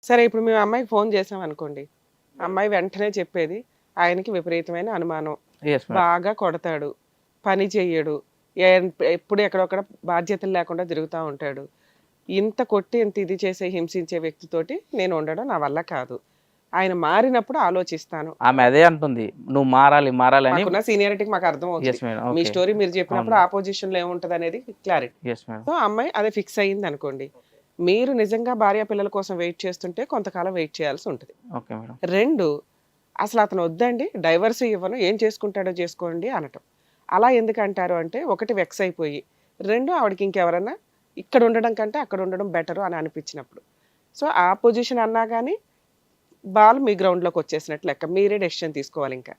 సరే ఇప్పుడు మేము అమ్మాయికి ఫోన్ చేసాం అనుకోండి, అమ్మాయి వెంటనే చెప్పేది ఆయనకి విపరీతమైన అనుమానం, యెస్ మేడం. బాగా కొడతాడు, పని చెయ్యడు, ఎప్పుడు ఎక్కడొక్కడ బాధ్యతలు లేకుండా తిరుగుతూ ఉంటాడు, ఇంత కొట్టి ఇంత ఇది చేసే హింసించే వ్యక్తితోటి నేను ఉండడం నా వల్ల కాదు, ఆయన మారినప్పుడు ఆలోచిస్తాను. ఆమె అదే అంటుంది. నువ్వు మారాలి, మారాలి అని. మాకున్న సీనియారిటీకి మాకు అర్థం అవుతుంది. Yes madam. మీ ఓకే. స్టోరీ మీరు చెప్పినప్పుడు అవును. ఆపోజిషన్ లో ఏముంటది అనేది క్లారిటీ. Yes madam. సో అమ్మాయి అదే ఫిక్స్ అయ్యింది అనుకోండి, మీరు నిజంగా భార్య పిల్లల కోసం వెయిట్ చేస్తుంటే కొంతకాలం వెయిట్ చేయాల్సి ఉంటుంది. Okay madam. 2, అసలు అతను వద్దండి, డైవర్స్ ఇవ్వను, ఏం చేసుకుంటాడో చేసుకోండి అనటం. అలా ఎందుకంటారు అంటే, ఒకటి వెక్స్ అయిపోయి, 2 ఆవిడకి ఇంకెవరన్నా ఇక్కడ ఉండడం కంటే అక్కడ ఉండడం బెటరు అని అనిపించినప్పుడు. సో ఆ పొజిషన్ అన్నా కానీ బాల్ మీ గ్రౌండ్లోకి వచ్చేసినట్లు లెక్క, మీరే డెసిషన్ తీసుకోవాలి ఇంకా.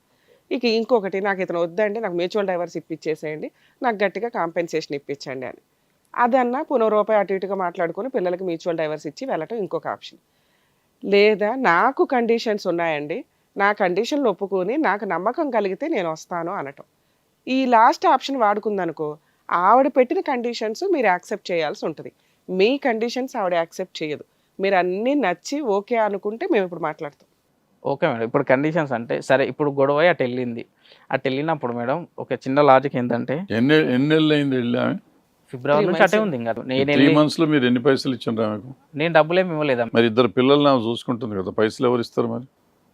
ఇక ఇంకొకటి, నాకు ఇతను వద్దండి, నాకు మ్యూచువల్ డైవర్స్ ఇప్పించేసేయండి, నాకు గట్టిగా కాంపెన్సేషన్ ఇప్పించండి అని. అదన్నా పునఃరూపాయి అటు ఇటుగా మాట్లాడుకొని పిల్లలకి మ్యూచువల్ డైవర్స్ ఇచ్చి వెళ్ళటం ఇంకొక ఆప్షన్. లేదా నాకు కండిషన్స్ ఉన్నాయండి, నా కండిషన్లు ఒప్పుకొని నాకు నమ్మకం కలిగితే నేను వస్తాను అనటం. ఈ లాస్ట్ ఆప్షన్ వాడుకుందనుకో, ఆవిడ పెట్టిన కండిషన్స్ మీరు యాక్సెప్ట్ చేయాల్సి ఉంటుంది. మీ కండిషన్స్ ఆవిడ యాక్సెప్ట్ చేయదు. మీరు అన్నీ నచ్చి ఓకే అనుకుంటే మేము ఇప్పుడు మాట్లాడతాం. Okay madam. ఇప్పుడు కండిషన్స్ అంటే సరే, ఇప్పుడు గొడవ అటు వెళ్ళింది. అటు వెళ్ళినప్పుడు మేడం ఒక చిన్న లాజిక్ ఏంటంటే, ఎన్ని నెలలు అయింది వెళ్ళి ఆమె? ఫిబ్రవరి 3 నుంచి అటే months. ఉంది. ఇంకా నేను 3 months లో మీరు ఎన్ని పైసలు ఇచ్చిండ్రు ఆమెకు? నేను డబ్బులేమి ఇవ్వలేదు. మరి 2 పిల్లల్ని ఆమె చూసుకుంటుంది కదా, పైసలు ఎవరు ఇస్తారు మరి?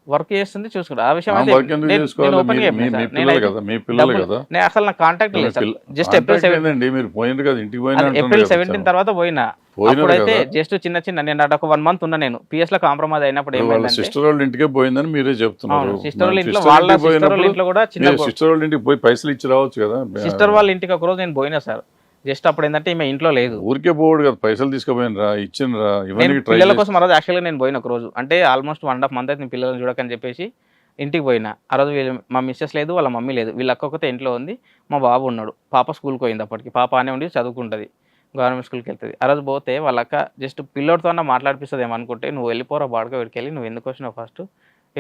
వర్క్ చేస్తుంది, చూసుకుంటా. ఆ విషయం ఆమె అయితే వర్క్ ఎందుకు చేసుకోవాలి? ఓపెన్ మీ పిల్లలు కదా, మీ పిల్లలు కదా. నేను అసలు నా కాంటాక్ట్ లేదు సార్. జస్ట్ ఏప్రిల్ కాంటాక్ట్ ఏందండి, మీరు పోయిండ్రు కదా, ఇంటికి పోయినా ఏప్రిల్ 17 తర్వాత పోయినా. పోయినారు అప్పుడైతే కదా. జస్ట్ చిన్న నేను అటు ఒక 1 month ఉన్నా. నేను పిఎస్ లో కాంప్రమైజ్ అయినప్పుడు వాళ్ళ ఏమైందంటే, సిస్టర్ వాళ్ళ ఇంటికే పోయిందని మీరే చెప్తున్నారు. సిస్టర్ వాళ్ళ ఇంట్లో, సిస్టర్ వాళ్ళ ఇంటికి సిస్టర్ వాళ్ళ పోయినప్పుడు ఇంట్లో కూడా చిన్న మీరు సిస్టర్ వాళ్ళ ఇంటికి పోయి పైసలు ఇచ్చి రావచ్చు కదా. సిస్టర్ వాళ్ళ ఇంటికి ఒక రోజు నేను పోయినా సార్. జస్ట్ అప్పుడు ఏంటంటే ఈమె ఇంట్లో లేదు. ఊరికే పోవడు కదా, పైసలు తీసుకుపోయినరా, ఇచ్చినరా, నేను ఇవన్నీ ట్రై పిల్లల కోసం ఆ రోజు యాక్చువల్గా నేను పోయిన ఒక రోజు, అంటే ఆల్మోస్ట్ 1.5 month అయితే నేను పిల్లల్ని చూడకని చెప్పేసి ఇంటికి పోయినా. ఆ రోజు మా మిస్సెస్ లేదు, వాళ్ళ మమ్మీ లేదు, వీళ్ళ అక్కకైతే ఇంట్లో ఉంది, మా బాబు ఉన్నాడు. పాప స్కూల్కి పోయింది. అప్పటికి పాప అనే ఉండి చదువుకుంటుంది, గవర్నమెంట్ స్కూల్కి వెళ్తుంది. ఆ రోజు పోతే వాళ్ళ అక్క జస్ట్ పిల్లోడితో అన్న మాట్లాడిపిస్తుంది ఏమనుకుంటే, నువ్వు వెళ్ళిపోరా బాడుగా వీడికి, నువ్వు ఎందుకు వచ్చినావు ఫస్ట్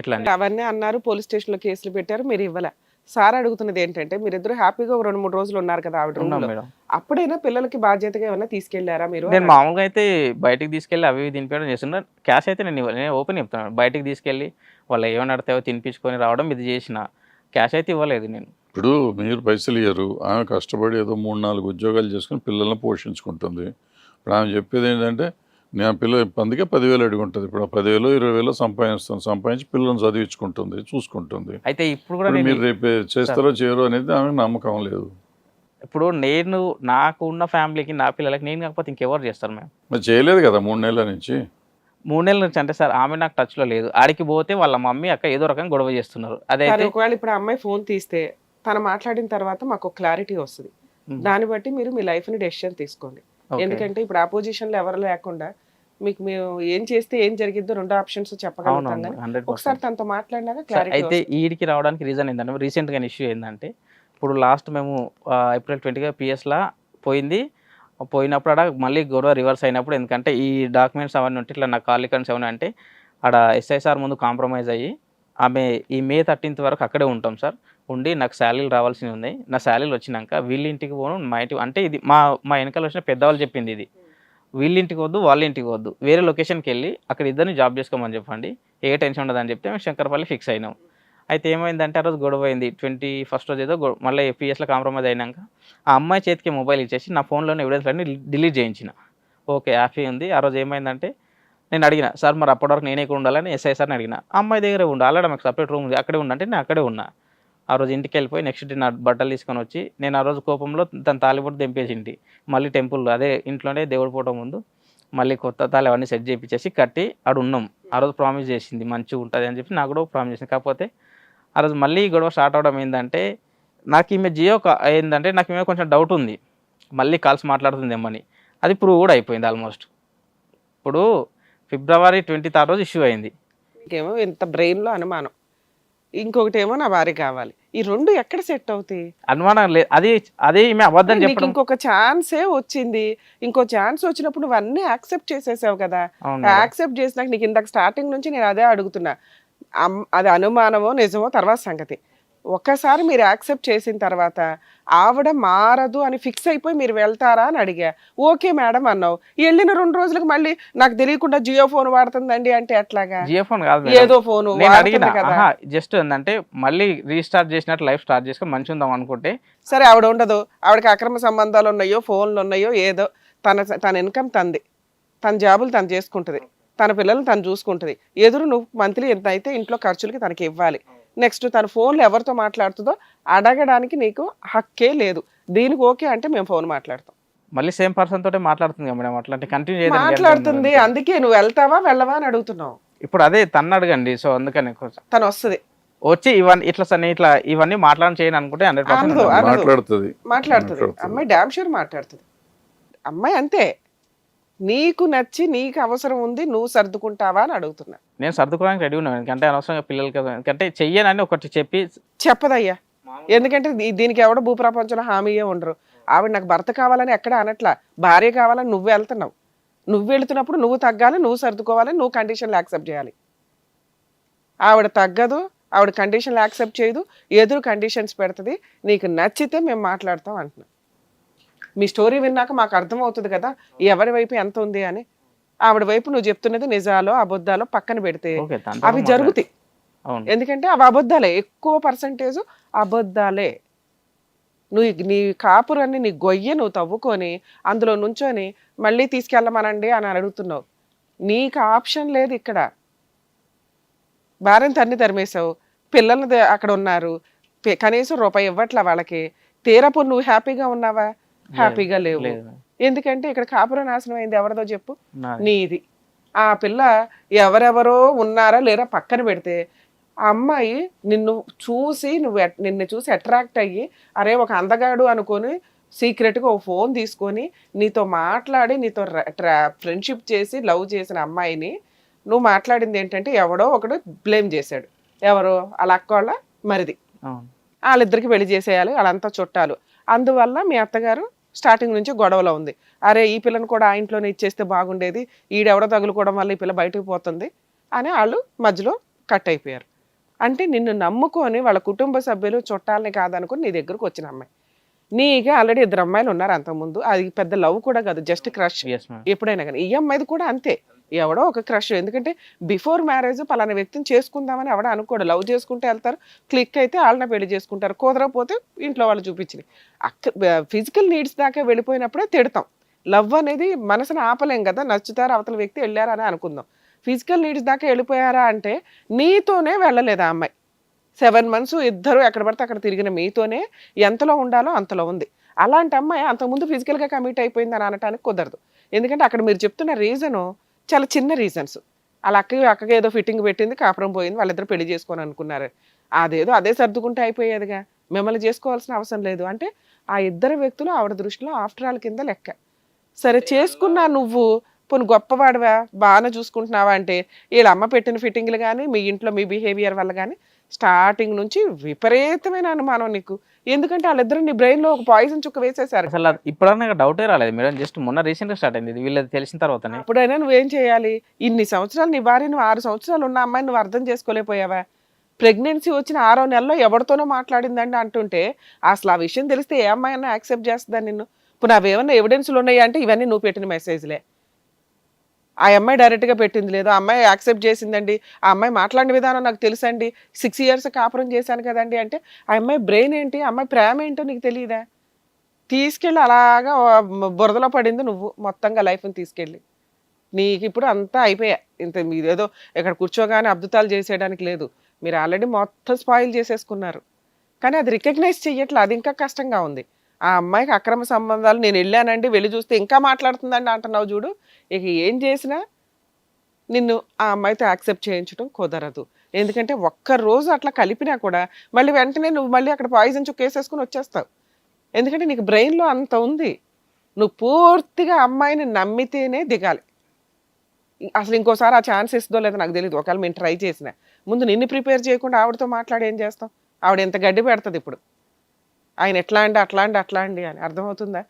ఇట్లా అని. అవన్నీ అన్నారు, పోలీస్ స్టేషన్లో కేసులు పెట్టారు, మీరు ఇవ్వలే. సార్ అడుగుతున్నది ఏంటంటే, మీరిద్దరు హ్యాపీగా ఒక 2-3 రోజులు ఉన్నారు కదా ఆవిడ ఉన్నాం రూమ్లో, మేడం. అప్పుడైనా పిల్లలకి బాధ్యతగా ఏమైనా తీసుకెళ్లారా మీరు? నేను మామూలుగా అయితే బయటికి తీసుకెళ్ళి అవి తినిపించడం చేస్తున్నా. క్యాష్ అయితే నేను నేను ఓపెన్ చెప్తున్నాను. బయటికి తీసుకెళ్ళి వాళ్ళు ఏమైనా అడతాయో తినిపించుకొని రావడం ఇది చేసిన. క్యాష్ అయితే ఇవ్వలేదు నేను. ఇప్పుడు మీరు పైసలు ఇయ్యరు, ఆమె కష్టపడి ఏదో 3-4 ఉద్యోగాలు చేసుకుని పిల్లల్ని పోషించుకుంటుంది. ఇప్పుడు ఆమె చెప్పేది ఏంటంటే, నేను పిల్లలు అందుకే 10,000 అడుగుంటుంది. ఇప్పుడు 10,000 20,000 సంపాదించి పిల్లల్ని చదివించుకుంటుంది, చూసుకుంటుంది. అయితే ఇప్పుడు కూడా మీరు రేపు చేస్తారో చేయరో అనేది ఆమె నమ్మకం లేదు. ఇప్పుడు నేను నాకు ఉన్న ఫ్యామిలీకి, నా పిల్లలకి నేను కాకపోతే ఇంకెవరు చేస్తారు మేము? మరి చేయలేదు కదా 3 నెలల నుంచి. 3 నెలల నుంచి అంటే సార్ ఆమె నాకు టచ్లో లేదు. ఆడికి పోతే వాళ్ళ మమ్మీ అక్క ఏదో రకంగా గొడవ చేస్తున్నారు. అదైతే ఒకవేళ ఇప్పుడు అమ్మాయి ఫోన్ తీస్తే తను మాట్లాడిన తర్వాత మాకు క్లారిటీ వస్తుంది. దాన్ని బట్టి మీరు మీ లైఫ్ని డెసిషన్ తీసుకోండి. ఎందుకంటే ఇప్పుడు ఆపోజిషన్లో ఎవరు లేకుండా మీకు మేము ఏం చేస్తే ఏం జరిగిద్దో 2 ఆప్షన్స్ చెప్పగలుగుతాం. కానీ 100%. ఒకసారి తనతో మాట్లాడినాక అయితే క్లారిటీ. ఈడికి రావడానికి రీజన్ ఏంటంటే, రీసెంట్గా ఇష్యూ ఏంటంటే, ఇప్పుడు లాస్ట్ మేము ఏప్రిల్ 20గా పిఎస్లా పోయింది. పోయినప్పుడు ఆడ మళ్ళీ గొడవ రివర్స్ అయినప్పుడు, ఎందుకంటే ఈ డాక్యుమెంట్స్ అవన్నీ ఉంటే ఇట్లా నా కాల్ రికార్డ్స్ ఏమైనా అంటే, ఆడ ఎస్ఐసార్ ముందు కాంప్రమైజ్ అయ్యి ఆమె ఈ May 13th వరకు అక్కడే ఉంటాం సార్. ఉండి నాకు శాలరీలు రావాల్సినవి ఉన్నాయి. నా శాలరీలు వచ్చినాక వీళ్ళ ఇంటికి పోను, మా ఇంటికి అంటే ఇది మా వెనకాల వచ్చిన పెద్దవాళ్ళు చెప్పింది ఇది. వీళ్ళ ఇంటికి వద్దు, వాళ్ళ ఇంటికి వద్దు, వేరే లొకేషన్కి వెళ్ళి అక్కడ ఇద్దరిని జాబ్ చేసుకోమని చెప్పండి, ఏ టెన్షన్ ఉండదని చెప్తే మేము శంకరపల్లి ఫిక్స్ అయినాం. అయితే ఏమైందంటే ఆ రోజు గొడవ అయింది. 21st రోజు ఏదో మళ్ళీ పిఎస్లో కాంప్రమైజ్ అయినాక ఆ అమ్మాయి చేతికి మొబైల్ ఇచ్చేసి నా ఫోన్లోని ఎవిడెన్స్ అన్ని డిలీట్ చేయించిన. ఓకే, హ్యాపీ ఉంది. ఆ రోజు ఏమైందంటే నేను అడిగిన, సార్ మరి అప్పటి వరకు నేనే ఇక్కడ ఉండాలని ఎస్ఐ సార్ని అడిగిన. అమ్మాయి దగ్గరే ఉండు, ఆల్రెడీ మాకు సపరేట్ రూమ్ ఉంది, అక్కడే ఉండంటే నేను అక్కడే ఉన్నా. ఆ రోజు ఇంటికి వెళ్ళిపోయి నెక్స్ట్ డే నా బట్టలు తీసుకొని వచ్చి, నేను ఆ రోజు కోపంలో తన తాలిబొట్టు తెంపేసింటి. మళ్ళీ టెంపుల్ అదే ఇంట్లోనే దేవుడి ఫోటో ముందు మళ్ళీ కొత్త తాళి అవన్నీ సెట్ చేయించేసి కట్టి ఆడు ఉన్నాం. ఆ రోజు ప్రామిస్ చేసింది మంచిగా ఉంటుంది అని చెప్పి నాకు కూడా ప్రామిస్ చేసింది. కాకపోతే ఆ రోజు మళ్ళీ గొడవ స్టార్ట్ అవడం ఏంటంటే, నాకు ఈమె ఏంటంటే నాకు ఈమె కొంచెం డౌట్ ఉంది, మళ్ళీ కాల్స్ మాట్లాడుతుందేమని. అది ప్రూవ్ కూడా అయిపోయింది ఆల్మోస్ట్. ఇప్పుడు February 23 రోజు ఇష్యూ అయింది. ఇంకేమో ఇంత బ్రెయిన్లో అనుమానం, ఇంకొకటి ఏమో నా భార్య కావాలి. ఈ 2 ఎక్కడ సెట్ అవుతాయి? అనుమానం లేదు. అదే ఈమె అబద్ధం నీకు చెప్పడం. ఇంకొక ఛాన్సే వచ్చింది, ఇంకో ఛాన్స్ వచ్చినప్పుడు నువ్వు అన్నీ యాక్సెప్ట్ చేసేసావు కదా. అవును. యాక్సెప్ట్ చేసినాక నీకు ఇందాక స్టార్టింగ్ నుంచి నేను అదే అడుగుతున్నా, అది అనుమానమో నిజమో తర్వాత సంగతి. ఒక్కసారి మీరు యాక్సెప్ట్ చేసిన తర్వాత ఆవిడ మారదు అని ఫిక్స్ అయిపోయి మీరు వెళ్తారా అని అడిగా. ఓకే మేడం అన్నావు. వెళ్ళిన 2 రోజులకు మళ్ళీ నాకు తెలియకుండా జియో ఫోన్ వాడుతుందండి అంటే ఎట్లాగా? జియో ఫోన్ కాదు మేడం. ఏదో ఫోను నేను అడిగిన వాడుతుంది కదా. జస్ట్ ఏంటంటే మళ్ళీ రీస్టార్ట్ చేసినట్టు లైఫ్ స్టార్ట్ చేసుకొని మంచిగా ఉందాం అనుకుంటే సరే ఆవిడ ఉండదు, ఆవిడకి అక్రమ సంబంధాలు ఉన్నాయో ఫోన్లు ఉన్నాయో ఏదో, తన ఇన్కమ్ తంది, తన జాబులు తను చేసుకుంటుంది, తన పిల్లల్ని తను చూసుకుంటుంది. ఎదురు నువ్వు మంత్లీ ఎంత అయితే ఇంట్లో ఖర్చులకి తనకి ఇవ్వాలి. నెక్స్ట్ తన ఫోన్లో ఎవరితో మాట్లాడుతుందో అడగడానికి నీకు హక్కే లేదు. దీనికి ఓకే అంటే మేము ఫోన్ మాట్లాడతాం. మళ్ళీ సేమ్ పర్సన్ తోటే మాట్లాడుతుంది కదా మేడం, అట్లా అంటే కంటిన్యూ చేయడం మాట్లాడుతుంది, అందుకే నువ్వు వెళ్తావా వెళ్ళవా అని అడుగుతున్నావు. ఇప్పుడు అదే తన్ను అడగండి. సో అందుకని తను వస్తుంది వచ్చి ఇవన్నీ మాట్లాడని చేయను అనుకుంటే 100% అనదు. మాట్లాడుతుంది. మాట్లాడుతుంది అమ్మాయి, డామ్ షూర్ మాట్లాడుతుంది అమ్మాయి. అంతే, నీకు నచ్చి నీకు అవసరం ఉంది, నువ్వు సర్దుకుంటావా అని అడుగుతున్నా. నేను సర్దుకోవడానికి రెడీ ఉన్నాను. ఎందుకంటే అనవసరంగా పిల్లలకి ఎందుకంటే చెయ్యనని ఒకటి చెప్పి చెప్పదయ్యా. ఎందుకంటే దీనికి ఎవడో భూప్రపంచంలో హామీయే ఉండరు. ఆవిడ నాకు భర్త కావాలని ఎక్కడ అనట్లా, భార్య కావాలని నువ్వు వెళ్తున్నావు. నువ్వు వెళుతున్నప్పుడు నువ్వు తగ్గాలి, నువ్వు సర్దుకోవాలి, నువ్వు కండిషన్లు యాక్సెప్ట్ చేయాలి. ఆవిడ తగ్గదు, ఆవిడ కండిషన్లు యాక్సెప్ట్ చేయదు, ఎదురు కండిషన్స్ పెడుతుంది. నీకు నచ్చితే మేము మాట్లాడతాం అంటున్నా. మీ స్టోరీ విన్నాక మాకు అర్థమవుతుంది కదా ఎవరి వైపు ఎంత ఉంది అని. ఆవిడ వైపు నువ్వు చెప్తున్నది నిజాలో అబద్ధాలో పక్కన పెడితే అవి జరుగుతాయి. ఎందుకంటే అవి అబద్ధాలే, ఎక్కువ పర్సంటేజ్ అబద్ధాలే. నీ కాపురాన్ని, నీ గొయ్య నువ్వు తవ్వుకొని అందులో నుంచొని మళ్ళీ తీసుకెళ్ళమనండి అని అడుగుతున్నావు. నీకు ఆప్షన్ లేదు ఇక్కడ. భార్యను తన్ని తరిమేశావు, పిల్లలు అక్కడ ఉన్నారు, కనీసం రూపాయి ఇవ్వట్లా వాళ్ళకి. తీరపు నువ్వు హ్యాపీగా ఉన్నావా? హ్యాపీగా లేవు. ఎందుకంటే ఇక్కడ కాపురం నాశనం అయింది ఎవరిదో చెప్పు? నీది. ఆ పిల్ల ఎవరెవరో ఉన్నారా లేరా పక్కన పెడితే, ఆ అమ్మాయి నిన్ను చూసి అట్రాక్ట్ అయ్యి అరే ఒక అందగాడు అనుకొని సీక్రెట్గా ఒక ఫోన్ తీసుకొని నీతో మాట్లాడి నీతో ఫ్రెండ్షిప్ చేసి లవ్ చేసిన అమ్మాయిని నువ్వు మాట్లాడింది ఏంటంటే ఎవడో ఒకడు బ్లేమ్ చేశాడు. ఎవరో వాళ్ళ అక్క వాళ్ళ మరిది, వాళ్ళిద్దరికి పెళ్లి చేసేయాలి, వాళ్ళంతా చుట్టాలు. అందువల్ల మీ అత్తగారు స్టార్టింగ్ నుంచి గొడవలో ఉంది. అరే ఈ పిల్లని కూడా ఆ ఇంట్లోనే ఇచ్చేస్తే బాగుండేది, ఈడెవడో తగులుకోవడం వల్ల ఈ పిల్ల బయటకు పోతుంది అని వాళ్ళు మధ్యలో కట్ అయిపోయారు. అంటే నిన్ను నమ్ముకొని వాళ్ళ కుటుంబ సభ్యులు చుట్టాలని కాదనుకుని నీ దగ్గరకు వచ్చిన అమ్మాయి. నీకే ఆల్రెడీ 2 అమ్మాయిలు ఉన్నారు అంతకుముందు. అది పెద్ద లవ్ కూడా కాదు, జస్ట్ క్రష్. ఎప్పుడైనా కానీ ఈ అమ్మాయిది కూడా అంతే, ఎవడో ఒక క్రష్. ఎందుకంటే బిఫోర్ మ్యారేజ్ పలానా వ్యక్తిని చేసుకుందామని ఎవడో అనుకోడు. లవ్ చేసుకుంటే వెళ్తారు, క్లిక్ అయితే వాళ్ళని పెళ్లి చేసుకుంటారు, కుదరకపోతే ఇంట్లో వాళ్ళు చూపించింది. ఫిజికల్ నీడ్స్ దాకా వెళ్ళిపోయినప్పుడే తిడతాం. లవ్ అనేది మనసుని ఆపలేం కదా, నచ్చుతారు అవతల వ్యక్తి వెళ్ళారా అని అనుకుందాం. ఫిజికల్ నీడ్స్ దాకా వెళ్ళిపోయారా అంటే నీతోనే వెళ్ళలేదు ఆ అమ్మాయి. 7 months ఇద్దరు ఎక్కడ పడితే అక్కడ తిరిగిన మీతోనే ఎంతలో ఉండాలో అంతలో ఉంది. అలాంటి అమ్మాయి అంతకుముందు ఫిజికల్గా కమిట్ అయిపోయింది అని అనటానికి కుదరదు. ఎందుకంటే అక్కడ మీరు చెప్తున్న రీజను చాలా చిన్న రీజన్స్. వాళ్ళ అక్కకి ఏదో ఫిట్టింగ్ పెట్టింది, కాపురం పోయింది, వాళ్ళిద్దరు పెళ్లి చేసుకొని అనుకున్నారు. అదే సర్దుకుంటే అయిపోయేదిగా, మిమ్మల్ని చేసుకోవాల్సిన అవసరం లేదు. అంటే ఆ ఇద్దరు వ్యక్తులు ఆవిడ దృష్టిలో ఆఫ్టర్ ఆల్ కింద లెక్క. సరే చేసుకున్నా నువ్వు పోనీ గొప్పవాడివా, బాగానే చూసుకుంటున్నావా అంటే వీళ్ళ అమ్మ పెట్టిన ఫిట్టింగ్లు కానీ మీ ఇంట్లో మీ బిహేవియర్ వల్ల కానీ స్టార్టింగ్ నుంచి విపరీతమైన అనుమానం నీకు. ఎందుకంటే వాళ్ళిద్దరు నీ బ్రెయిన్లో ఒక పాయిజన్ చుక్క వేసేసారు. అసలు ఇప్పుడన్నా డౌటే రాలేదు మేడం, జస్ట్ మొన్న రీసెంట్గా స్టార్ట్ అయింది వీళ్ళది తెలిసిన తర్వాతనే. అప్పుడైనా నువ్వేం చేయాలి? ఇన్ని సంవత్సరాలు నీ భార్య, నువ్వు 6 సంవత్సరాలు ఉన్న అమ్మాయిని నువ్వు అర్థం చేసుకోలేకపోయావా? ప్రెగ్నెన్సీ వచ్చిన 6వ నెలలో ఎవరితోనో మాట్లాడిందండి అంటుంటే అసలు ఆ విషయం తెలిస్తే ఏ అమ్మాయి అన్నా యాక్సెప్ట్ చేస్తుందా నిన్ను? ఇప్పుడు అవేమన్నా ఎవిడెన్స్లు ఉన్నాయి అంటే ఇవన్నీ నువ్వు పెట్టిన మెసేజ్లే. ఆ అమ్మాయి డైరెక్ట్గా పెట్టింది లేదు, ఆ అమ్మాయి యాక్సెప్ట్ చేసిందండి, ఆ అమ్మాయి మాట్లాడిన విధానం నాకు తెలుసండి, 6 years కాపురం చేశాను కదండి అంటే ఆ అమ్మాయి బ్రెయిన్ ఏంటి, ఆ అమ్మాయి ప్రేమ ఏంటో నీకు తెలియదా? తీసుకెళ్ళి అలాగా బురదలో పడింది నువ్వు మొత్తంగా లైఫ్ని తీసుకెళ్ళి. నీకు ఇప్పుడు అంతా అయిపోయా. ఇంత మీదేదో ఇక్కడ కూర్చోగానే అద్భుతాలు చేసేయడానికి లేదు, మీరు ఆల్రెడీ మొత్తం స్పాయిల్ చేసేసుకున్నారు. కానీ అది రికగ్నైజ్ చెయ్యట్లే, అది ఇంకా కష్టంగా ఉంది. ఆ అమ్మాయికి అక్రమ సంబంధాలు నేను వెళ్ళానండి, వెళ్ళి చూస్తే ఇంకా మాట్లాడుతుందండి అంటున్నావు చూడు. ఇక ఏం చేసినా నిన్ను ఆ అమ్మాయితో యాక్సెప్ట్ చేయించడం కుదరదు. ఎందుకంటే ఒక్కరోజు అట్లా కలిపినా కూడా మళ్ళీ వెంటనే నువ్వు మళ్ళీ అక్కడ పాయిజన్ చుక్క వేసేసుకుని వచ్చేస్తావు. ఎందుకంటే నీకు బ్రెయిన్లో అంత ఉంది. నువ్వు పూర్తిగా అమ్మాయిని నమ్మితేనే దిగాలి. అసలు ఇంకోసారి ఆ ఛాన్స్ ఇస్తుందో లేదో నాకు తెలియదు. ఒకవేళ మేము ట్రై చేసిన ముందు నిన్ను ప్రిపేర్ చేయకుండా ఆవిడతో మాట్లాడి ఏం చేస్తాం? ఆవిడ ఎంత గడ్డి పెడుతుంది ఇప్పుడు. ఆయన ఎట్లా అండి అట్లా అండి అని అర్థమవుతుందా?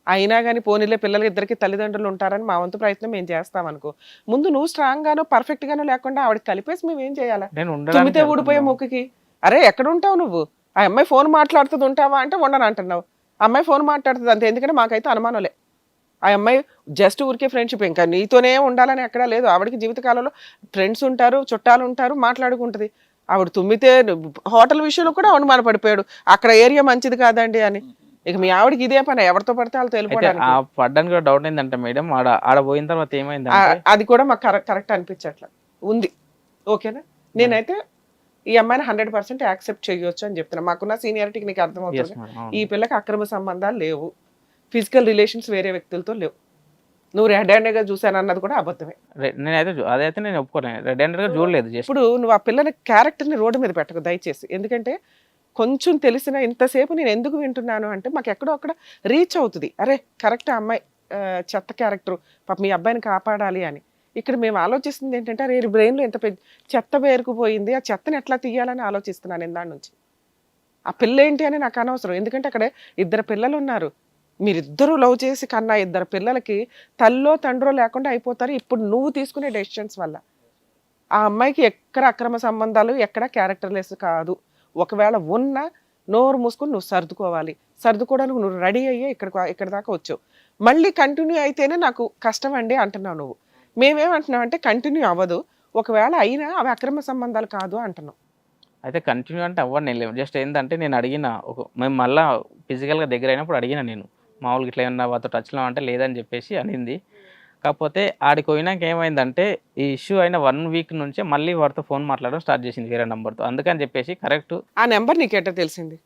అయినా కానీ పోనీలే పిల్లలకి ఇద్దరికి తల్లిదండ్రులు ఉంటారని మా వంతు ప్రయత్నం మేము చేస్తాం అనుకో. ముందు నువ్వు స్ట్రాంగ్ గానో పర్ఫెక్ట్ గానో లేకుండా ఆవిడ కలిపేసి మేము ఏం చేయాలా? తుమ్మితే ఊడిపోయే మొక్కుకి అరే ఎక్కడ ఉంటావు నువ్వు? ఆ అమ్మాయి ఫోన్ మాట్లాడుతుంది ఉంటావా అంటే ఉండను అంటున్నావు. ఆ అమ్మాయి ఫోన్ మాట్లాడుతుంది అంతే, ఎందుకంటే మాకైతే అనుమానంలే. ఆ అమ్మాయి జస్ట్ ఊరికే ఫ్రెండ్షిప్, ఇంకా నీతోనే ఉండాలని ఎక్కడా లేదు. ఆవిడకి జీవితకాలంలో ఫ్రెండ్స్ ఉంటారు, చుట్టాలు ఉంటారు, మాట్లాడుకుంటుంది. ఆవిడ తుమ్మితే హోటల్ విషయంలో కూడా అనుమాన పడిపోయాడు, అక్కడ ఏరియా మంచిది కాదండి అని. ఇక మీ ఆవిడకి ఇదే పని, ఎవరితో పడితే వాళ్ళతో అయితే వెళ్ళిపోవడానికి. ఆ పడ్డానికి కూడా డౌట్ ఏంటంటే మేడం, ఆడ ఆడ పోయిన తర్వాత ఏమైందంటే అది కూడా మాకు కరెక్ట్ అనిపించట్లా ఉంది. ఓకేనా, నేనైతే ఈ అమ్మాయిని 100% యాక్సెప్ట్ చేయొచ్చు అని చెప్తున్నా. మాకున్న సీనియారిటీకి నీకు ఎస్ అర్థమవుతుంది. మేడం, ఈ అవును. పిల్లకి అక్రమ సంబంధాలు లేవు, ఫిజికల్ రిలేషన్స్ వేరే వ్యక్తులతో లేవు. నువ్వు రెడ్ హ్యాండెడ్గా చూశాను అన్నది కూడా అబద్ధమే. నేనైతే అదైతే నేను ఒప్పుకోలేను, రెడ్ హ్యాండెడ్ గా చూడలేదు. జస్ట్ ఇప్పుడు నువ్వు ఆ పిల్లల క్యారెక్టర్ని రోడ్డు మీద పెట్టకు దయచేసి. ఎందుకంటే కొంచెం తెలిసిన ఇంతసేపు నేను ఎందుకు వింటున్నాను అంటే మాకు ఎక్కడో అక్కడ రీచ్ అవుతుంది, అరే కరెక్ట్ అమ్మాయి చెత్త క్యారెక్టర్, పాప మీ అబ్బాయిని కాపాడాలి అని. ఇక్కడ మేము ఆలోచిస్తుంది ఏంటంటే అరే బ్రెయిన్లో ఎంత పెద్ద చెత్త పేరుకుపోయింది, ఆ చెత్తని ఎట్లా తీయాలని ఆలోచిస్తున్నాను ఇందాడి నుంచి. ఆ పిల్ల ఏంటి అని నాకు అనవసరం, ఎందుకంటే అక్కడ 2 పిల్లలు ఉన్నారు. మీరిద్దరూ లవ్ చేసి కన్నా 2 పిల్లలకి తల్లో తండ్రో లేకుండా అయిపోతారు ఇప్పుడు నువ్వు తీసుకునే డెసిషన్స్ వల్ల. ఆ అమ్మాయికి ఎక్కడ అక్రమ సంబంధాలు, ఎక్కడ క్యారెక్టర్లెస్ కాదు. ఒకవేళ ఉన్నా నోరు మూసుకొని నువ్వు సర్దుకోవాలి. సర్దుకోవడానికి నువ్వు రెడీ అయ్యే ఇక్కడ దాకా వచ్చావు. మళ్ళీ కంటిన్యూ అయితేనే నాకు కష్టం అండి అంటున్నావు నువ్వు. మేమేమంటున్నాం అంటే కంటిన్యూ అవ్వదు, ఒకవేళ అయినా అవి అక్రమ సంబంధాలు కాదు అంటున్నాం. అయితే కంటిన్యూ అంటే అవ్వదు, నేను లేవు. జస్ట్ ఏంటంటే నేను అడిగిన మేము మళ్ళీ ఫిజికల్గా దగ్గర అయినప్పుడు అడిగిన, నేను మామూలుగా ఇట్లా ఏమన్నా వాళ్ళతో టచ్లో అంటే లేదని చెప్పేసి అనింది. కాకపోతే ఆడికి పోయినాక ఏమైందంటే ఈ ఇష్యూ అయిన 1 వీక్ నుంచే మళ్ళీ వాడితో ఫోన్ మాట్లాడడం స్టార్ట్ చేసింది వేరే నెంబర్తో. అందుకని చెప్పేసి కరెక్ట్ ఆ నెంబర్ నీకేటో తెలిసింది?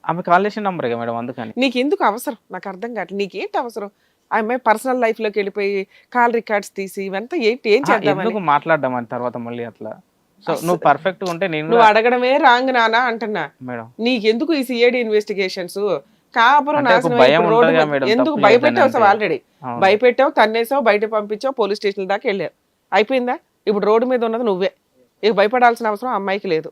ఆమె కాల్ చేసిన నెంబర్ మేడం, అందుకని. నీకు ఎందుకు అవసరం నాకు అర్థం కావట్లేదు. నీకేంటి అవసరం? ఆ అమ్మాయి పర్సనల్ లైఫ్లోకి వెళ్ళిపోయి కాల్ రికార్డ్స్ తీసి ఇవంతా ఏంటి, ఏం చేద్దామని? ఎందుకు మాట్లాడడం అని తర్వాత మళ్ళీ అట్లా. సో నువ్వు పర్ఫెక్ట్ ఉంటే నేను నువ్వు అడగడమే రాంగ్ నానా అంటున్నా. మేడం నీకెందుకు ఈ సిఐడి ఇన్వెస్టిగేషన్స్? కాపురం అంటే ఒక నాశనం భయం ఇప్పుడు రోడ్డు ఉంటుందిగా మీద. మేడం, ఎందుకు తప్పు భయపెట్టావు? చేయొద్దని ఆల్రెడీ అవును. భయపెట్టావు, తన్నేసావు, బయట పంపించావు, పోలీస్ స్టేషన్ దాకా వెళ్ళావు, అయిపోయిందా? ఇప్పుడు రోడ్డు మీద ఉన్నది నువ్వే. ఇక భయపడాల్సిన అవసరం ఆ అమ్మాయికి లేదు.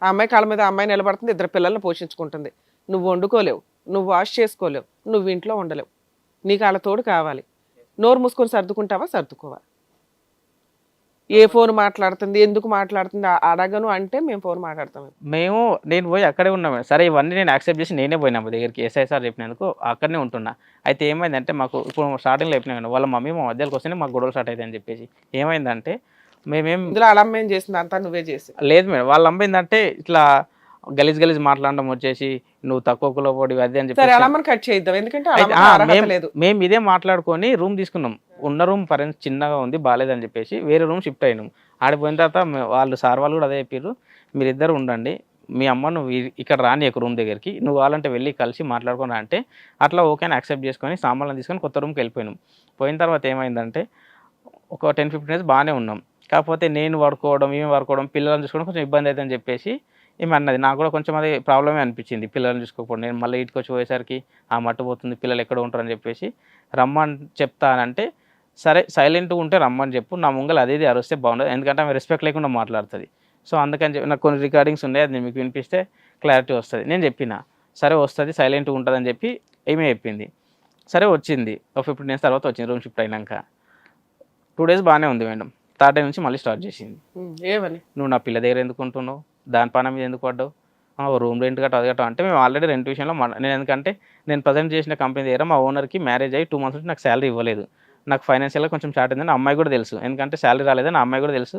ఆ అమ్మాయి కాళ్ళ మీద ఆ అమ్మాయి నిలబడుతుంది, 2 పిల్లల్ని పోషించుకుంటుంది. నువ్వు వండుకోలేవు, నువ్వు వాష్ చేసుకోలేవు, నువ్వు ఇంట్లో ఉండలేవు, నీకు వాళ్ళ తోడు కావాలి. నోరు మూసుకొని సర్దుకుంటావా? సర్దుకోవా? ఏ ఫోన్ మాట్లాడుతుంది, ఎందుకు మాట్లాడుతుంది అడగను అంటే మేము ఫోన్ మాట్లాడతాం. నేను పోయి అక్కడే ఉన్నా మేడం. సరే ఇవన్నీ నేను యాక్సెప్ట్ చేసి నేనే పోయినా మా దగ్గరికి, ఎస్ఐసార్ చెప్పినందుకు అక్కడనే ఉంటున్నా. అయితే ఏమైందంటే మాకు ఇప్పుడు స్టార్టింగ్లో చెప్పినా మేడం, వాళ్ళ మమ్మీ మా మధ్యలోకి వస్తేనే మాకు గొడవలు స్టార్ట్ అవుతాయి అని చెప్పేసి. ఏమైందంటే ఇందులో అలా అమ్మాయి చేసింది అంతా నువ్వే చేసి? లేదు మేడం, వాళ్ళ అమ్మ ఏంటంటే ఇట్లా గలీజ్ మాట్లాడడం వచ్చేసి నువ్వు తక్కువ కులపోడి అది అని సరే చెప్పి. అలా అమ్మని కట్ చేద్దాం, ఎందుకంటే అలా అమ్మకి అర్హత లేదు. మేము ఇదే మాట్లాడుకొని రూమ్ తీసుకున్నాం. ఉన్న రూమ్ ఫరెన్స్ చిన్నగా ఉంది, బాగాలేదని చెప్పేసి వేరే రూమ్ షిఫ్ట్ అయినాం. ఆడిపోయిన తర్వాత వాళ్ళు సార్ వాళ్ళు కూడా అదే చెప్పారు, మీరిద్దరు ఉండండి, మీ అమ్మ నువ్వు ఇక్కడ రాని ఒక రూమ్ దగ్గరికి, నువ్వు వాళ్ళంటే వెళ్ళి కలిసి మాట్లాడుకున్నా అంటే అట్లా ఓకే అని యాక్సెప్ట్ చేసుకొని సామాన్లు తీసుకొని కొత్త రూమ్కి వెళ్ళిపోయినాం. పోయిన తర్వాత ఏమైందంటే ఒక 10-15 డేస్ బాగానే ఉన్నాం. కాకపోతే నేను పడుకోవడం, ఈమె పడుకోవడం, పిల్లలను చూసుకోవడం కొంచెం ఇబ్బంది అవుతుందని చెప్పేసి ఏమి అన్నది. నాకు కూడా కొంచెం అది ప్రాబ్లమే అనిపించింది, పిల్లల్ని చూసుకోకపోవడం. నేను మళ్ళీ ఇంటికి వచ్చి పోయేసరికి ఆ మట్టు పోతుంది, పిల్లలు ఎక్కడ ఉంటారని చెప్పేసి రమ్మని చెప్తానంటే సరే సైలెంట్గా ఉంటే రమ్మని చెప్పు, నా ముంగలు అదే అరిస్తే బాగుండదు, ఎందుకంటే ఆమె రెస్పెక్ట్ లేకుండా మాట్లాడుతుంది. సో అందుకని చెప్పి నాకు కొన్ని రికార్డింగ్స్ ఉన్నాయి, అది మీకు వినిపిస్తే క్లారిటీ వస్తుంది. నేను చెప్పిన సరే వస్తుంది, సైలెంట్గా ఉంటుంది అని చెప్పి ఏమే చెప్పింది. సరే వచ్చింది, ఒక 15 డేస్ తర్వాత వచ్చింది రూమ్ షిఫ్ట్ అయినాక. 2 డేస్ బాగానే ఉంది మేడం. 3rd డే నుంచి మళ్ళీ స్టార్ట్ చేసింది. ఏమని? నువ్వు నా పిల్ల దగ్గర ఎందుకు ఉంటున్నావు, దాని పని మీద ఎందుకు పడ్డావు, రూమ్ రెంట్ గట్రా అది గట్రా అంటే మేము ఆల్రెడీ రెంట్ విషయంలో నేను ఎందుకంటే నేను ప్రజెంట్ చేసిన కంపెనీ దగ్గర మా ఓనర్కి మ్యారేజ్ అయ్యి 2 months నుంచి నాకు శాలరీ ఇవ్వలేదు. నాకు ఫైనాన్షియల్గా కొంచెం స్టార్ట్ అయిందని అమ్మాయి కూడా తెలుసు, ఎందుకంటే శాలరీ రాలేదని అమ్మాయి కూడా తెలుసు.